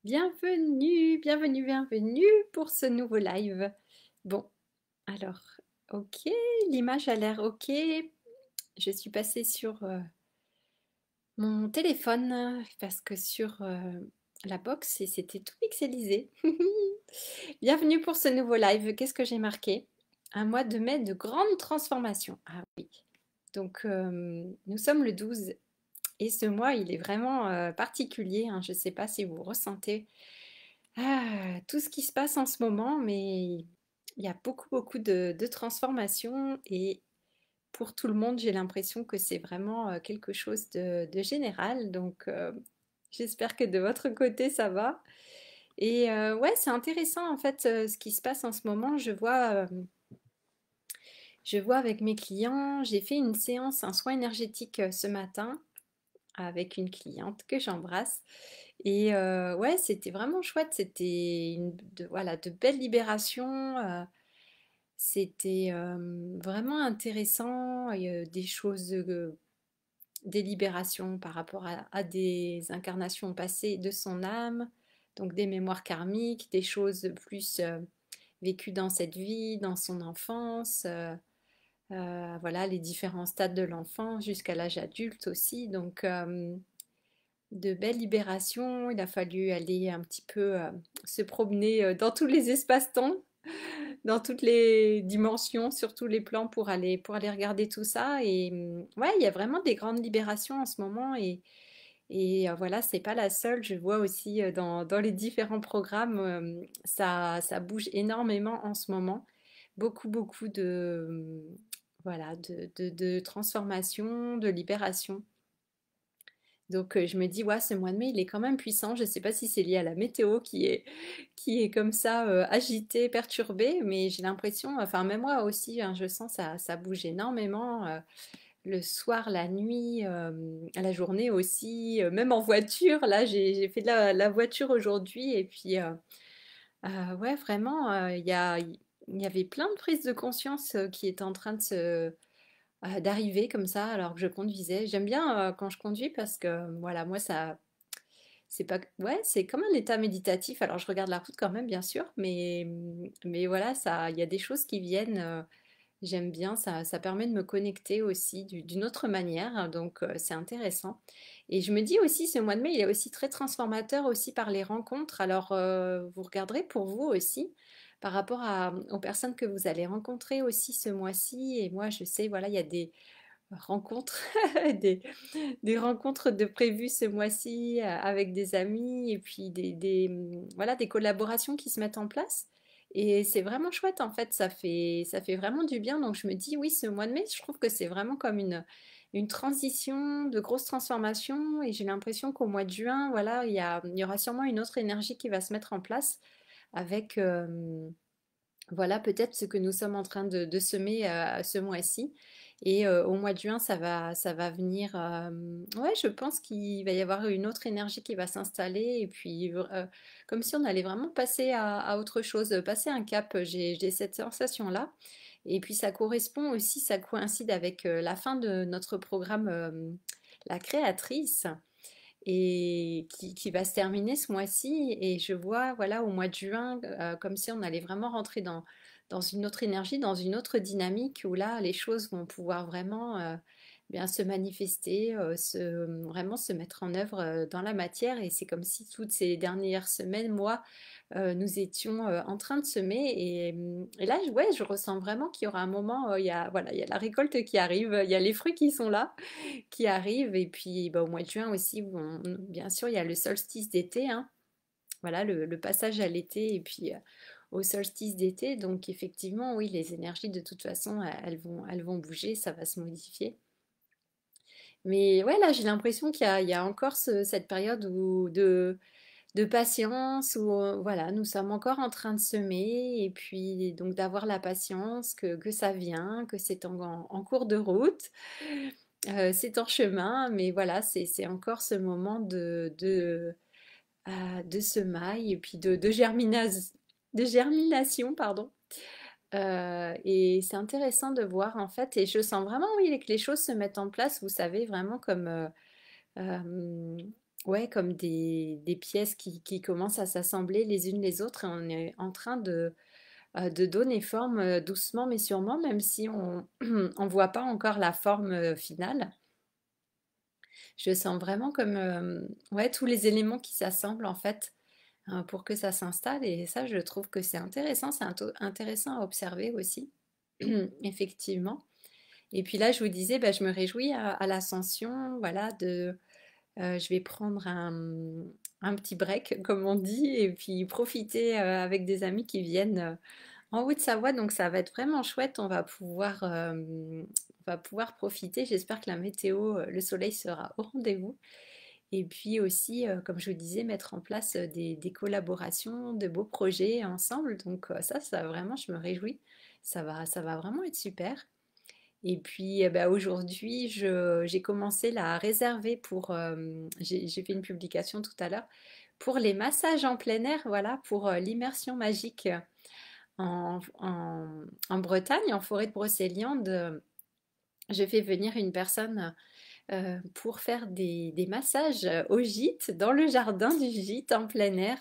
Bienvenue, bienvenue, bienvenue pour ce nouveau live. Bon, alors, ok, l'image a l'air ok. Je suis passée sur mon téléphone parce que sur la box, c'était tout pixelisé. Bienvenue pour ce nouveau live. Qu'est-ce que j'ai marqué? Un mois de mai de grande transformation. Ah oui. Donc, nous sommes le 12 et ce mois, il est vraiment particulier, hein. Je ne sais pas si vous ressentez tout ce qui se passe en ce moment, mais il y a beaucoup, beaucoup de transformations et pour tout le monde, j'ai l'impression que c'est vraiment quelque chose de général. Donc, j'espère que de votre côté, ça va. Et ouais, c'est intéressant en fait ce qui se passe en ce moment. Je vois avec mes clients, j'ai fait une séance, un soin énergétique ce matin avec une cliente que j'embrasse. Et ouais, c'était vraiment chouette. C'était voilà, de belles libérations. C'était vraiment intéressant. Il y a des choses, des libérations par rapport à des incarnations passées de son âme. Donc des mémoires karmiques, des choses plus vécues dans cette vie, dans son enfance. Voilà, les différents stades de l'enfant jusqu'à l'âge adulte aussi. Donc, de belles libérations. Il a fallu aller un petit peu se promener dans tous les espaces-temps, dans toutes les dimensions, sur tous les plans pour aller regarder tout ça. Et ouais, il y a vraiment des grandes libérations en ce moment. Et voilà, c'est pas la seule. Je vois aussi dans les différents programmes, ça bouge énormément en ce moment. Beaucoup, beaucoup voilà, de transformation, de libération. Donc je me dis, ouais, ce mois de mai, il est quand même puissant. Je ne sais pas si c'est lié à la météo qui est comme ça agitée, perturbée, mais j'ai l'impression, enfin même moi aussi, hein, je sens ça bouge énormément. Le soir, la nuit, la journée aussi, même en voiture. Là, j'ai fait de la voiture aujourd'hui et puis ouais, vraiment, il y avait plein de prises de conscience qui étaient en train d'arriver comme ça alors que je conduisais. J'aime bien quand je conduis parce que voilà, moi ça c'est pas ouais, c'est comme un état méditatif. Alors je regarde la route quand même bien sûr, mais voilà, ça il y a des choses qui viennent j'aime bien ça permet de me connecter aussi d'une autre manière donc c'est intéressant. Et je me dis aussi ce mois de mai, il est aussi très transformateur aussi par les rencontres. Alors vous regarderez pour vous aussi par rapport aux personnes que vous allez rencontrer aussi ce mois-ci. Et moi, je sais, voilà, il y a des rencontres, des, des rencontres de prévues ce mois-ci avec des amis et puis voilà, des collaborations qui se mettent en place. Et c'est vraiment chouette en fait, ça fait vraiment du bien. Donc je me dis, oui, ce mois de mai, je trouve que c'est vraiment comme une transition, de grosses transformations. Et j'ai l'impression qu'au mois de juin, voilà, il y aura sûrement une autre énergie qui va se mettre en place avec, voilà, peut-être ce que nous sommes en train de semer ce mois-ci. Et au mois de juin, ça va venir. Ouais, je pense qu'il va y avoir une autre énergie qui va s'installer. Et puis, comme si on allait vraiment passer à autre chose, passer un cap. J'ai cette sensation-là. Et puis, ça correspond aussi, ça coïncide avec la fin de notre programme La Créatrice et qui va se terminer ce mois-ci. Et je vois, voilà, au mois de juin, comme si on allait vraiment rentrer dans une autre énergie, dans une autre dynamique, où là, les choses vont pouvoir vraiment bien se manifester, vraiment se mettre en œuvre dans la matière. Et c'est comme si toutes ces dernières semaines, mois, nous étions en train de semer. Et là, ouais, je ressens vraiment qu'il y aura un moment, voilà, il y a la récolte qui arrive, il y a les fruits qui sont là qui arrive. Et puis bah, au mois de juin aussi, bien sûr, il y a le solstice d'été, hein. Voilà, le passage à l'été et puis au solstice d'été. Donc effectivement, oui, les énergies de toute façon, elles vont bouger, ça va se modifier. Mais ouais, là, j'ai l'impression qu'il y a encore cette période de patience où voilà, nous sommes encore en train de semer et puis donc d'avoir la patience que ça vient, que c'est en cours de route. C'est en chemin, mais voilà, c'est encore ce moment de semaille et puis de germination, pardon. Et c'est intéressant de voir en fait, et je sens vraiment, oui, que les choses se mettent en place, vous savez, vraiment comme ouais, comme des pièces qui commencent à s'assembler les unes les autres et on est en train de donner forme doucement mais sûrement, même si on on voit pas encore la forme finale. Je sens vraiment comme ouais, tous les éléments qui s'assemblent en fait pour que ça s'installe et ça, je trouve que c'est intéressant, c'est intéressant à observer aussi, effectivement. Et puis là, je vous disais, bah, je me réjouis à l'ascension, voilà, je vais prendre un petit break, comme on dit, et puis profiter avec des amis qui viennent en Haute-Savoie, donc ça va être vraiment chouette, on va pouvoir profiter. J'espère que la météo, le soleil sera au rendez-vous. Et puis aussi, comme je vous disais, mettre en place des collaborations, de beaux projets ensemble. Donc ça vraiment, je me réjouis. Ça va vraiment être super. Et puis bah, aujourd'hui, j'ai commencé à réserver pour... j'ai fait une publication tout à l'heure pour les massages en plein air, voilà, pour l'immersion magique en Bretagne, en forêt de Brocéliande. Je fais venir une personne pour faire des massages au gîte, dans le jardin du gîte en plein air.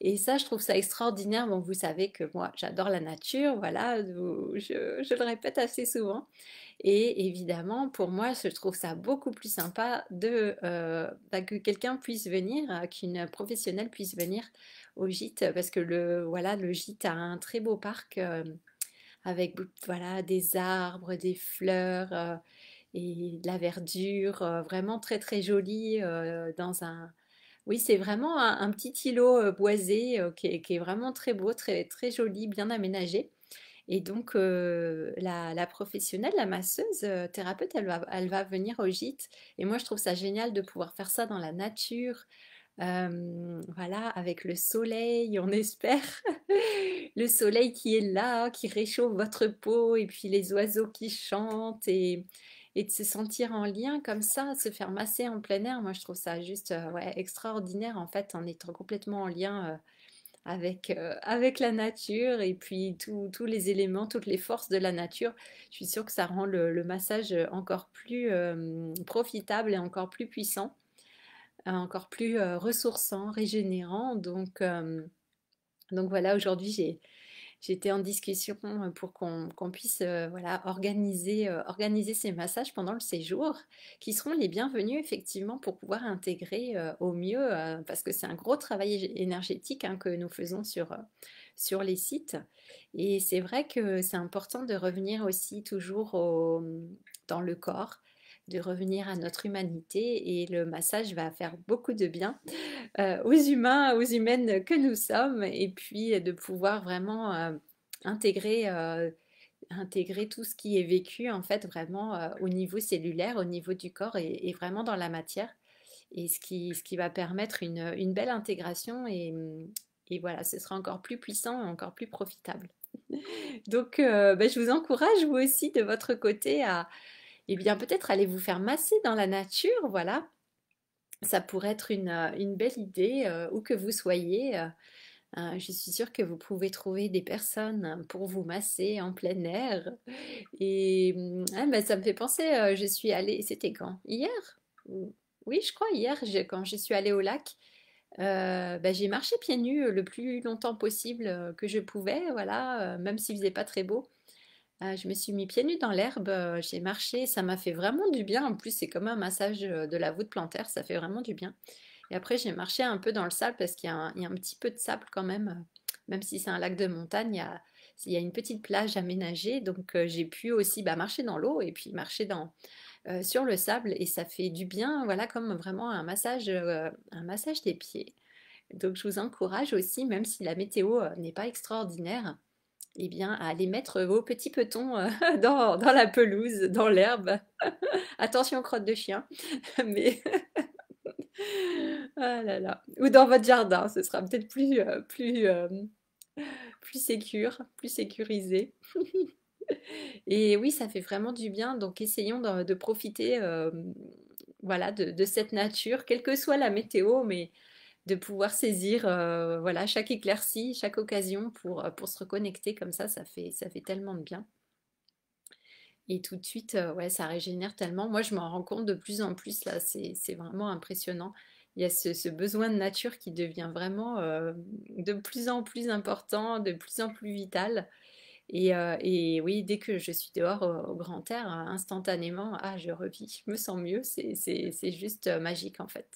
Et ça, je trouve ça extraordinaire. Bon, vous savez que moi, j'adore la nature, voilà, je le répète assez souvent. Et évidemment, pour moi, je trouve ça beaucoup plus sympa bah, que quelqu'un puisse venir, qu'une professionnelle puisse venir au gîte, parce que voilà, le gîte a un très beau parc avec voilà, des arbres, des fleurs et de la verdure, vraiment très très joli dans un... Oui, c'est vraiment un petit îlot boisé qui est vraiment très beau, très, très joli, bien aménagé. Et donc, la professionnelle, la masseuse, thérapeute, elle va venir au gîte. Et moi, je trouve ça génial de pouvoir faire ça dans la nature, voilà, avec le soleil, on espère. Le soleil qui est là, qui réchauffe votre peau, et puis les oiseaux qui chantent, et de se sentir en lien comme ça, se faire masser en plein air. Moi, je trouve ça juste ouais, extraordinaire, en fait, en étant complètement en lien avec la nature, et puis tous les éléments, toutes les forces de la nature. Je suis sûre que ça rend le massage encore plus profitable et encore plus puissant, encore plus ressourçant, régénérant. Donc voilà, aujourd'hui j'étais en discussion pour qu'on puisse voilà, organiser ces massages pendant le séjour, qui seront les bienvenus effectivement pour pouvoir intégrer au mieux, parce que c'est un gros travail énergétique hein, que nous faisons sur les sites. Et c'est vrai que c'est important de revenir aussi toujours dans le corps, de revenir à notre humanité, et le massage va faire beaucoup de bien aux humains, aux humaines que nous sommes, et puis de pouvoir vraiment intégrer, intégrer tout ce qui est vécu en fait vraiment au niveau cellulaire, au niveau du corps et vraiment dans la matière, et ce qui va permettre une belle intégration et voilà, ce sera encore plus puissant et encore plus profitable. Donc, ben, je vous encourage, vous aussi, de votre côté, à eh bien, peut-être aller vous faire masser dans la nature, voilà, ça pourrait être une belle idée, où que vous soyez. Je suis sûre que vous pouvez trouver des personnes pour vous masser en plein air. Et ah, bah, ça me fait penser, je suis allée, c'était quand? Hier? Oui, je crois hier, quand je suis allée au lac, bah, j'ai marché pieds nus le plus longtemps possible que je pouvais, voilà, même s'il faisait pas très beau. Je me suis mis pieds nus dans l'herbe, j'ai marché, ça m'a fait vraiment du bien. En plus, c'est comme un massage de la voûte plantaire, ça fait vraiment du bien. Et après, j'ai marché un peu dans le sable parce qu'il y a un petit peu de sable quand même. Même si c'est un lac de montagne, il y a une petite plage aménagée. Donc, j'ai pu aussi bah, marcher dans l'eau et puis marcher sur le sable. Et ça fait du bien, voilà, comme vraiment un massage des pieds. Donc, je vous encourage aussi, même si la météo n'est pas extraordinaire, eh bien, à aller mettre vos petits petons dans la pelouse, dans l'herbe. Attention, crotte de chien. Mais ah là là. Ou dans votre jardin, ce sera peut-être plus sécure, plus sécurisé. Et oui, ça fait vraiment du bien. Donc, essayons de profiter voilà, de cette nature, quelle que soit la météo, mais de pouvoir saisir voilà, chaque éclaircie, chaque occasion pour se reconnecter comme ça fait tellement de bien. Et tout de suite, ouais, ça régénère tellement. Moi, je m'en rends compte de plus en plus là, c'est vraiment impressionnant. il y a ce besoin de nature qui devient vraiment de plus en plus important, de plus en plus vital. Et oui, dès que je suis dehors au grand air, instantanément, ah, je revis, je me sens mieux. C'est juste magique en fait.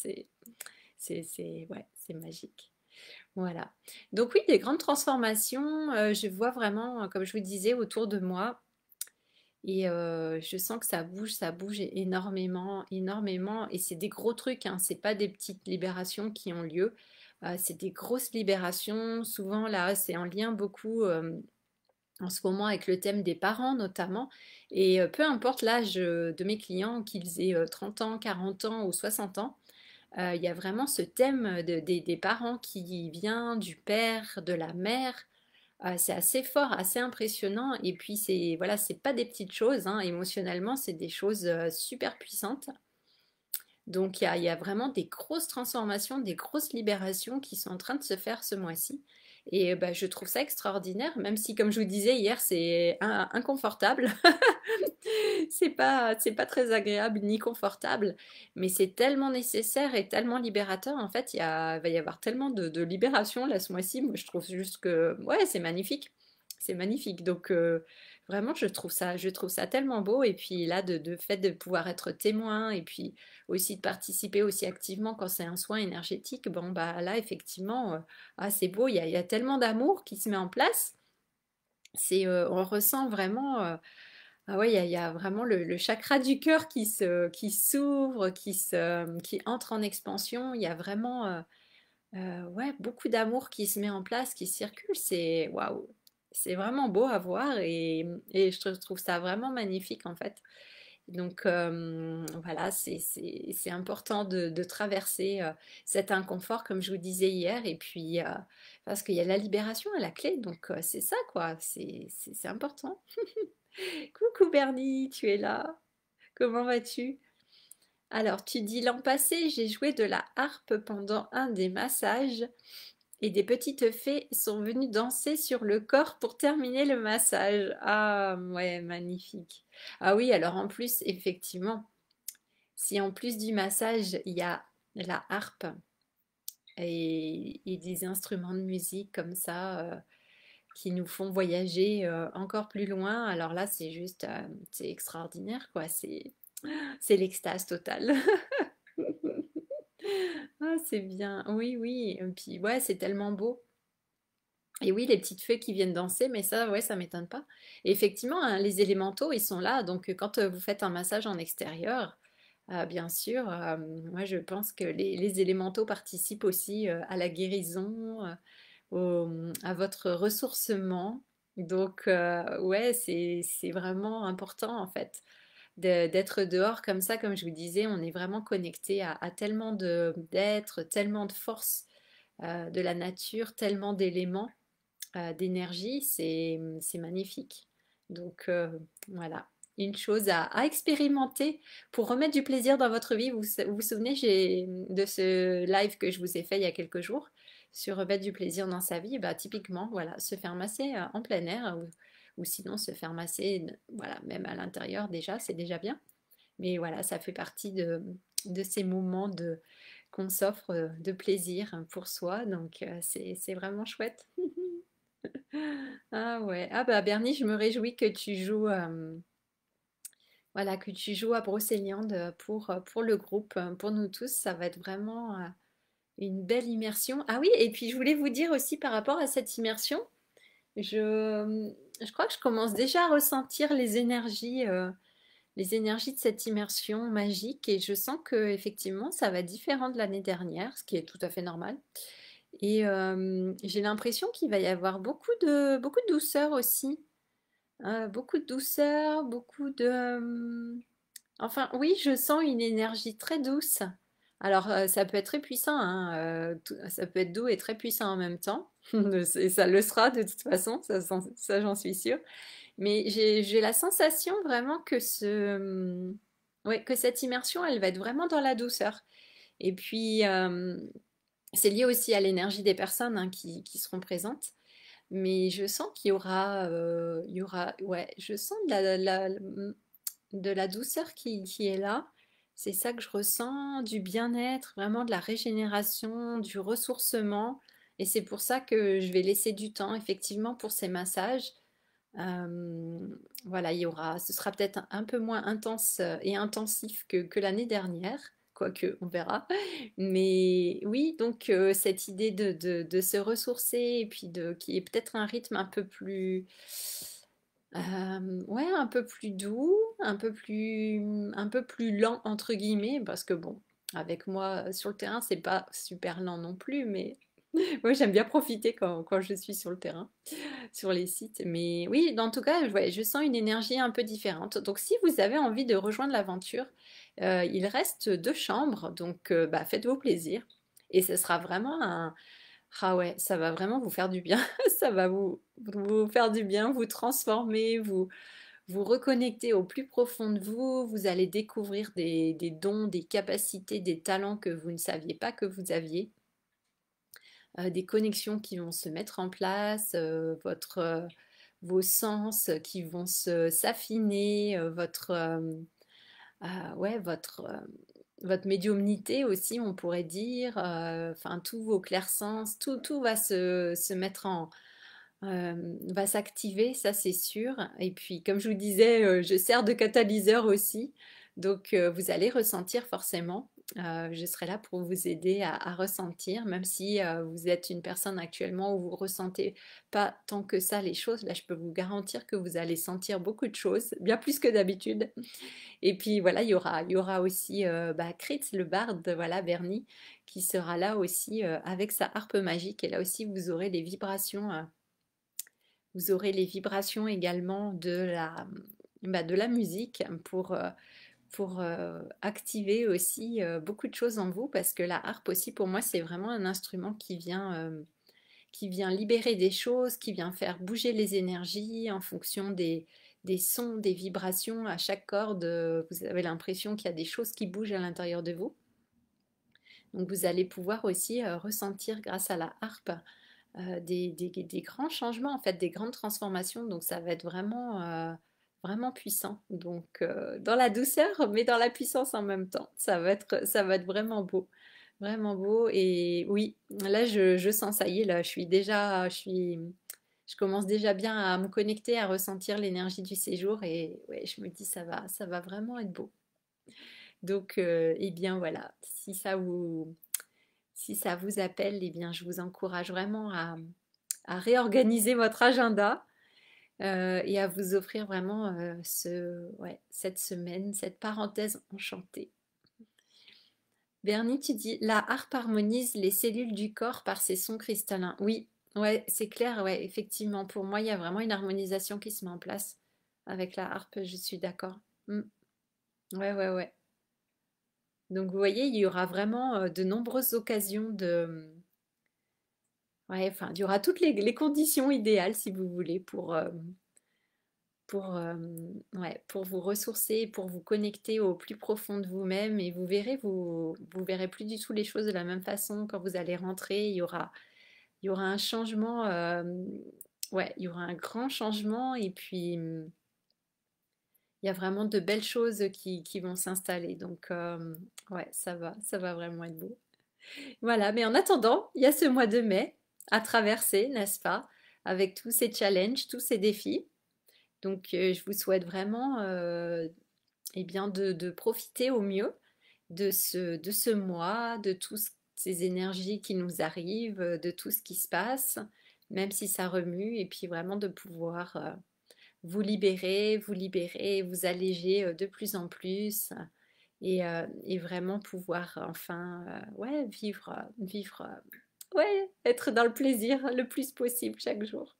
Ouais, c'est magique. Voilà. Donc oui, des grandes transformations, je vois vraiment, comme je vous disais, autour de moi. Et je sens que ça bouge énormément, énormément. Et c'est des gros trucs, hein, c'est pas des petites libérations qui ont lieu. C'est des grosses libérations. Souvent, là, c'est en lien beaucoup en ce moment avec le thème des parents notamment. Et peu importe l'âge de mes clients, qu'ils aient 30 ans, 40 ans ou 60 ans, il y a vraiment ce thème des parents qui vient du père, de la mère. C'est assez fort, assez impressionnant. Et puis, c'est voilà, c'est pas des petites choses, hein. Émotionnellement, c'est des choses super puissantes. Donc, il y a vraiment des grosses transformations, des grosses libérations qui sont en train de se faire ce mois-ci. Et bah, je trouve ça extraordinaire, même si, comme je vous disais hier, c'est inconfortable. C'est pas très agréable ni confortable, mais c'est tellement nécessaire et tellement libérateur. En fait, va y avoir tellement de libération là ce mois-ci. Moi, je trouve juste que, ouais, c'est magnifique. C'est magnifique. Donc, vraiment, je trouve ça tellement beau. Et puis là, de fait de pouvoir être témoin et puis aussi de participer aussi activement quand c'est un soin énergétique, bon, bah là, effectivement, ah, c'est beau. Il y a tellement d'amour qui se met en place. On ressent vraiment. Ah ouais, il y a vraiment le chakra du cœur qui s'ouvre, qui entre en expansion. Il y a vraiment ouais, beaucoup d'amour qui se met en place, qui circule. C'est waouh, c'est vraiment beau à voir et je trouve ça vraiment magnifique en fait. Donc voilà, c'est important de traverser cet inconfort comme je vous disais hier et puis parce qu'il y a la libération à la clé. Donc c'est ça quoi, c'est important. Coucou Bernie, tu es là? Comment vas-tu? Alors, tu dis l'an passé, j'ai joué de la harpe pendant un des massages et des petites fées sont venues danser sur le corps pour terminer le massage. Ah, ouais, magnifique. Ah oui, alors en plus, effectivement, si en plus du massage, il y a la harpe et des instruments de musique comme ça qui nous font voyager encore plus loin, alors là, c'est juste, c'est extraordinaire, quoi. C'est l'extase totale. Ah, c'est bien. Oui, oui. Et puis, ouais, c'est tellement beau. Et oui, les petites fées qui viennent danser, mais ça, ouais, ça m'étonne pas. Et effectivement, hein, les élémentaux, ils sont là. Donc, quand vous faites un massage en extérieur, bien sûr, moi, je pense que les élémentaux participent aussi à la guérison, à votre ressourcement. Donc, ouais, c'est vraiment important, en fait d'être dehors comme ça, comme je vous disais, on est vraiment connecté à tellement d'êtres, tellement de forces de la nature, tellement d'éléments, d'énergie, c'est magnifique. Donc voilà, une chose à expérimenter pour remettre du plaisir dans votre vie. Vous souvenez de ce live que je vous ai fait il y a quelques jours sur remettre du plaisir dans sa vie? Bah, typiquement, voilà, se faire masser en plein air ou sinon se faire masser, voilà, même à l'intérieur déjà, c'est déjà bien. Mais voilà, ça fait partie de ces moments qu'on s'offre de plaisir pour soi. Donc, c'est vraiment chouette. Ah ouais. Ah bah Bernie, je me réjouis que tu joues, voilà, que tu joues à Brocéliande pour le groupe, pour nous tous. Ça va être vraiment une belle immersion. Ah oui, et puis je voulais vous dire aussi par rapport à cette immersion, je crois que je commence déjà à ressentir les énergies de cette immersion magique et je sens que effectivement ça va être différent de l'année dernière, ce qui est tout à fait normal. Et j'ai l'impression qu'il va y avoir beaucoup de douceur aussi. Beaucoup de douceur, enfin oui, je sens une énergie très douce. Alors ça peut être très puissant, hein, ça peut être doux et très puissant en même temps. Et ça le sera de toute façon, ça j'en suis sûre. Mais j'ai la sensation vraiment ouais, que cette immersion, elle va être vraiment dans la douceur. Et puis, c'est lié aussi à l'énergie des personnes hein, qui seront présentes. Mais je sens ouais, je sens de la douceur qui est là. C'est ça que je ressens, du bien-être, vraiment de la régénération, du ressourcement. Et c'est pour ça que je vais laisser du temps, effectivement, pour ces massages. Euh, voilà, ce sera peut-être un peu moins intense et intensif que l'année dernière, quoique, on verra. Mais oui, donc cette idée de se ressourcer et puis qui est peut-être un rythme ouais, un peu plus doux, un peu plus lent entre guillemets, parce que bon, avec moi sur le terrain, c'est pas super lent non plus, mais moi j'aime bien profiter quand je suis sur le terrain, sur les sites. Mais oui, en tout cas, ouais, je sens une énergie un peu différente. Donc si vous avez envie de rejoindre l'aventure, il reste 2 chambres, donc bah, faites-vous plaisir. Et ce sera vraiment un, ah ouais, ça va vraiment vous faire du bien. Ça va vous faire du bien, vous transformer, vous reconnecter au plus profond de vous. Vous allez découvrir des dons, des capacités, des talents que vous ne saviez pas que vous aviez. Des connexions qui vont se mettre en place, vos sens qui vont s'affiner, ouais, votre médiumnité aussi, on pourrait dire, enfin tous vos clairsens, tout va se mettre va s'activer, ça c'est sûr. Et puis, comme je vous disais, je sers de catalyseur aussi. Donc, vous allez ressentir forcément. Je serai là pour vous aider à ressentir, même si vous êtes une personne actuellement où vous ressentez pas tant que ça les choses. Là, je peux vous garantir que vous allez sentir beaucoup de choses, bien plus que d'habitude. Et puis voilà, il y aura aussi bah, Kritz, le barde, voilà, Bernie, qui sera là aussi avec sa harpe magique. Et là aussi, vous aurez les vibrations également de la musique pour activer aussi beaucoup de choses en vous parce que la harpe aussi pour moi c'est vraiment un instrument qui vient libérer des choses, qui vient faire bouger les énergies en fonction des sons, des vibrations à chaque corde. Vous avez l'impression qu'il y a des choses qui bougent à l'intérieur de vous. Donc vous allez pouvoir aussi ressentir grâce à la harpe des grands changements, en fait, des grandes transformations. Donc ça va être vraiment puissant. Donc dans la douceur, mais dans la puissance en même temps. Ça va être vraiment beau. Vraiment beau. Et oui, là, je sens, ça y est, là, je commence déjà bien à me connecter, à ressentir l'énergie du séjour. Et ouais, je me dis, ça va vraiment être beau. Donc, eh bien voilà, si ça vous appelle, eh bien, je vous encourage vraiment à réorganiser votre agenda et à vous offrir vraiment ouais, cette semaine, cette parenthèse enchantée. Bernie, tu dis, la harpe harmonise les cellules du corps par ses sons cristallins. Oui, ouais, c'est clair, ouais, effectivement. Pour moi, il y a vraiment une harmonisation qui se met en place avec la harpe, je suis d'accord. Mm. Ouais, ouais, ouais. Donc, vous voyez, il y aura vraiment de nombreuses occasions ouais, enfin, il y aura toutes les conditions idéales, si vous voulez, pour ouais, pour vous ressourcer, pour vous connecter au plus profond de vous-même. Et vous verrez plus du tout les choses de la même façon quand vous allez rentrer. Il y aura un changement, ouais, il y aura un grand changement. Et puis, il y a vraiment de belles choses qui vont s'installer. Donc, ouais, ça va vraiment être beau. Voilà, mais en attendant, il y a ce mois de mai à traverser, n'est-ce pas? Avec tous ces challenges, tous ces défis. Donc, je vous souhaite vraiment eh bien, de profiter au mieux de ce mois, de toutes ces énergies qui nous arrivent, de tout ce qui se passe, même si ça remue, et puis vraiment de pouvoir vous libérer, vous alléger de plus en plus. Et vraiment pouvoir enfin ouais, ouais, être dans le plaisir le plus possible chaque jour.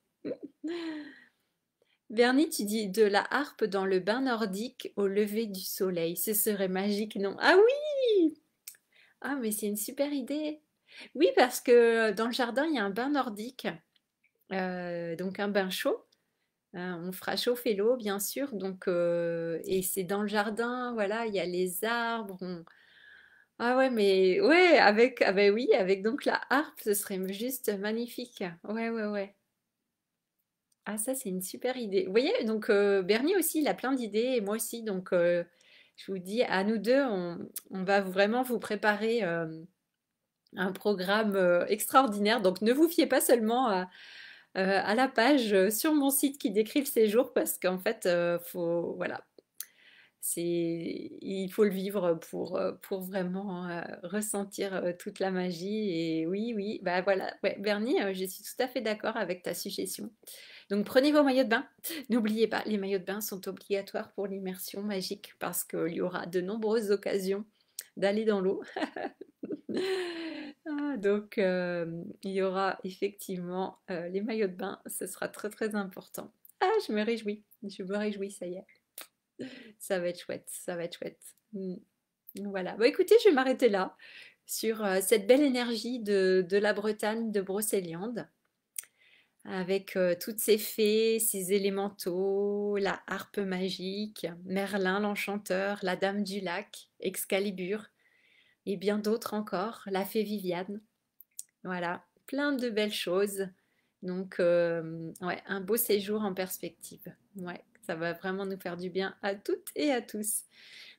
Bernie, tu dis de la harpe dans le bain nordique au lever du soleil. Ce serait magique, non? Ah oui! Ah, mais c'est une super idée. Oui, parce que dans le jardin, il y a un bain nordique, donc un bain chaud. On fera chauffer l'eau, bien sûr. Donc, et c'est dans le jardin, voilà, il y a les arbres. Ah ouais, mais ouais, ah ben oui, avec donc la harpe, ce serait juste magnifique. Ouais, ouais, ouais. Ah, ça, c'est une super idée. Vous voyez, donc Bernie aussi, il a plein d'idées, et moi aussi. Donc, Je vous dis, à nous deux, on va vraiment vous préparer un programme extraordinaire. Donc ne vous fiez pas seulement à la page sur mon site qui décrit le séjour parce qu'en fait, voilà, il faut le vivre pour vraiment ressentir toute la magie. Et oui, oui, bah voilà, ouais, Bernie, je suis tout à fait d'accord avec ta suggestion. Donc prenez vos maillots de bain. N'oubliez pas, les maillots de bain sont obligatoires pour l'immersion magique parce qu'il y aura de nombreuses occasions d'aller dans l'eau. Donc il y aura effectivement les maillots de bain, ce sera très très important. Ah, je me réjouis, ça y est. Ça va être chouette, ça va être chouette. Voilà. Bon, écoutez, je vais m'arrêter là sur cette belle énergie de la Bretagne, de Brocéliande, avec toutes ces fées, ces élémentaux, la harpe magique, Merlin l'enchanteur, la dame du lac, Excalibur, et bien d'autres encore, la fée Viviane. Voilà, plein de belles choses. Donc, ouais, un beau séjour en perspective. Ouais, ça va vraiment nous faire du bien à toutes et à tous.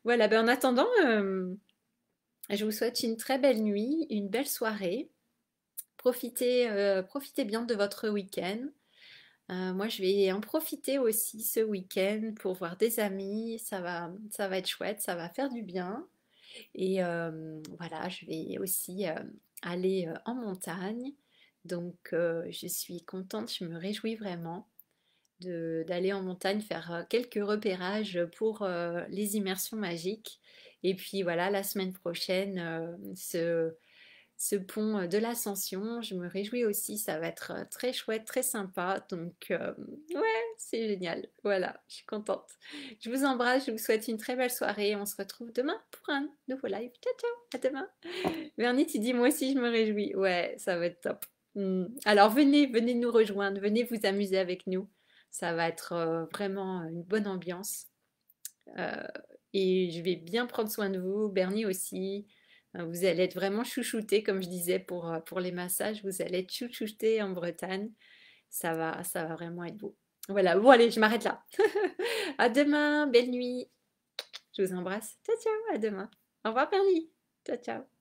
Voilà, ben en attendant, je vous souhaite une très belle nuit, une belle soirée. Profitez bien de votre week-end. Moi, je vais en profiter aussi ce week-end pour voir des amis. Ça va être chouette, ça va faire du bien. Et voilà, je vais aussi aller en montagne. Donc, je suis contente, je me réjouis vraiment d'aller en montagne, faire quelques repérages pour les immersions magiques. Et puis voilà, la semaine prochaine, ce pont de l'Ascension, je me réjouis aussi, ça va être très chouette, très sympa. Donc, ouais, c'est génial. Voilà, je suis contente. Je vous embrasse, je vous souhaite une très belle soirée. On se retrouve demain pour un nouveau live. Ciao, ciao, à demain. Vernie, tu dis moi aussi, je me réjouis. Ouais, ça va être top. Alors, venez nous rejoindre, venez vous amuser avec nous. Ça va être vraiment une bonne ambiance. Euh, et je vais bien prendre soin de vous, Bernie aussi. Vous allez être vraiment chouchouté, comme je disais pour les massages. Vous allez être chouchouté en Bretagne. Ça va vraiment être beau. Voilà, bon allez, je m'arrête là. À demain, belle nuit. Je vous embrasse. Ciao, ciao, à demain. Au revoir, Bernie. Ciao, ciao.